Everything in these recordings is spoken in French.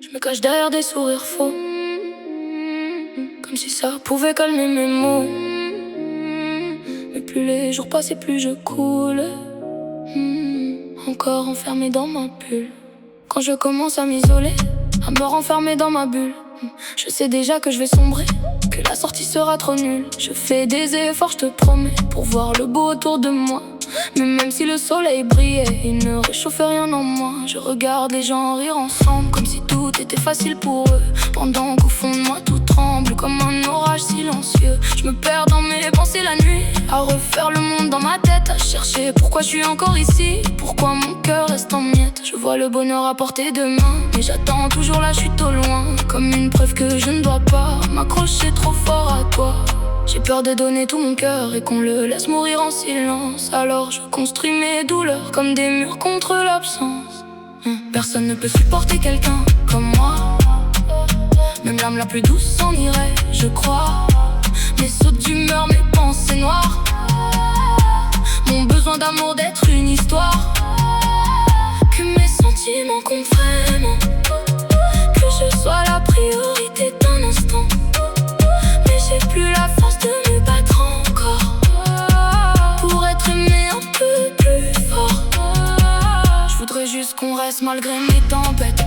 Je me cache derrière des sourires faux, comme si ça pouvait calmer mes maux. Mais plus les jours passent et plus je coule, encore enfermé dans ma bulle. Quand je commence à m'isoler, à me renfermer dans ma bulle, je sais déjà que je vais sombrer, que la sortie sera trop nulle. Je fais des efforts, je te promets, pour voir le beau autour de moi. Mais même si le soleil brillait, il ne réchauffait rien en moi. Je regarde les gens rire ensemble, comme si tout était facile pour eux, pendant qu'au fond de moi tout tremble, comme un orage silencieux. Je me perds dans mes pensées la nuit, à refaire le monde dans ma tête, à chercher pourquoi je suis encore ici, pourquoi mon cœur reste en miettes. Je vois le bonheur à portée de main, mais j'attends toujours la chute au loin, comme une preuve que je ne dois pas m'accrocher trop fort à toi. J'ai peur de donner tout mon cœur et qu'on le laisse mourir en silence. Alors je construis mes douleurs comme des murs contre l'absence. Personne ne peut supporter quelqu'un comme moi. Même l'âme la plus douce s'en irait, je crois. Mes sautes d'humeur, mes pensées noires, mon besoin d'amour d'être une histoire. Que mes sentiments comprennent, que je sois la priorité d'un instant. Mais j'ai plus la force de me battre encore, pour être aimé un peu plus fort. Je voudrais juste qu'on reste malgré mes tempêtes,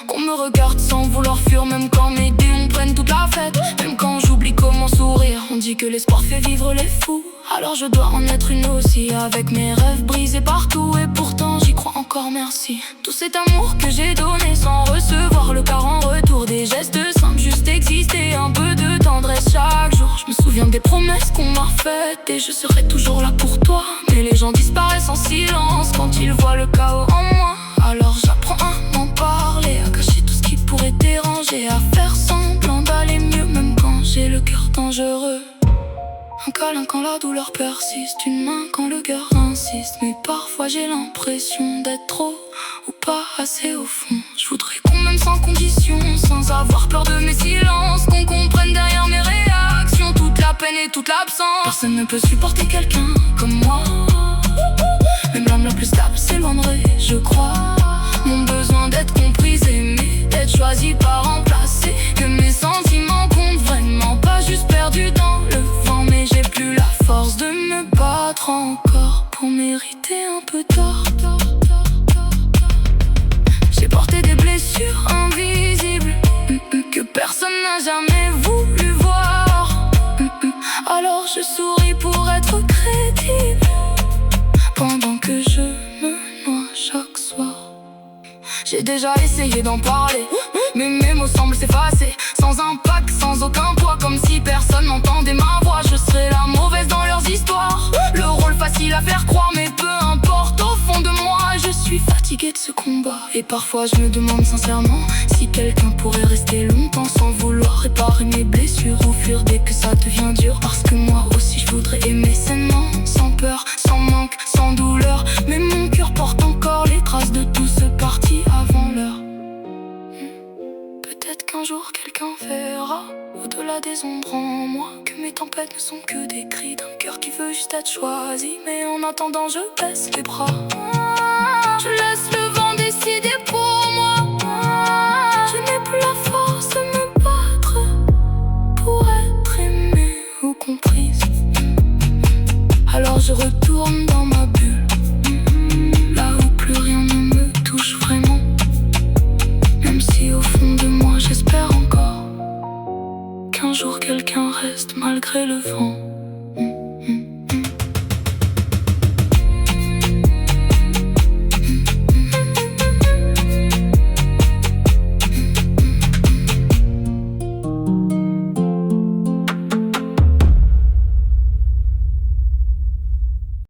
qu'on me regarde sans vouloir fuir, même quand mes démons prennent toute la fête. Même quand j'oublie comment sourire, on dit que l'espoir fait vivre les fous. Alors je dois en être une aussi, avec mes rêves brisés partout. Et pourtant j'y crois encore, merci. Tout cet amour que j'ai donné sans recevoir le quart en retour. Des gestes simples, juste exister, un peu de tendresse chaque jour. Je me souviens des promesses qu'on m'a faites, et je serai toujours là pour toi. Mais les gens disparaissent en silence quand ils voient le chaos en moi. Alors j'apprends à m'en parler, à cacher tout ce qui pourrait déranger, à faire semblant d'aller mieux même quand j'ai le cœur dangereux. Un câlin quand la douleur persiste, une main quand le cœur insiste. Mais parfois j'ai l'impression d'être trop ou pas assez au fond. Je voudrais qu'on m'aime sans condition, sans avoir peur de mes silences, qu'on comprenne derrière mes réactions toute la peine et toute l'absence. Personne ne peut supporter quelqu'un comme moi. Même l'âme la plus stable s'éloignerait, je crois. Mon besoin d'être comprise, aimée, d'être choisie, pas remplacée. Que mes sentiments comptent vraiment, pas juste perdus dans le vent. Mais j'ai plus la force de me battre encore, pour mériter un peu tort. J'ai porté des blessures invisibles, que personne n'a jamais voulu voir. Alors je souris pour être crédible, pendant que je me noie chaque soir. J'ai déjà essayé d'en parler, mais mes mots semblent s'effacer, sans impact, sans aucun poids, comme si personne n'entendait ma voix. Je serais la mauvaise dans leurs histoires, le rôle facile à faire croire, mais peu importe, au fond de moi je suis fatiguée de ce combat. Et parfois je me demande sincèrement si quelqu'un pourrait rester longtemps sans vouloir réparer mes blessures, ou fuir dès que ça devient dur. Parce que moi aussi je voudrais aimer sainement, sans peur, sans manque, sans douleur. Mais mon cœur porte encore les traces de tout ce parti avant l'heure. Peut-être qu'un jour quelqu'un verra, au-delà des ombres en moi, que mes tempêtes ne sont que des cris d'un cœur qui veut juste être choisi. Mais en attendant je baisse les bras, je laisse le vent décider pour moi. Je n'ai plus la force de me battre, pour être aimée ou comprise. Alors je retourne dans ma bulle, là où plus rien ne me touche vraiment. Même si au fond de moi j'espère encore qu'un jour quelqu'un reste malgré le vent.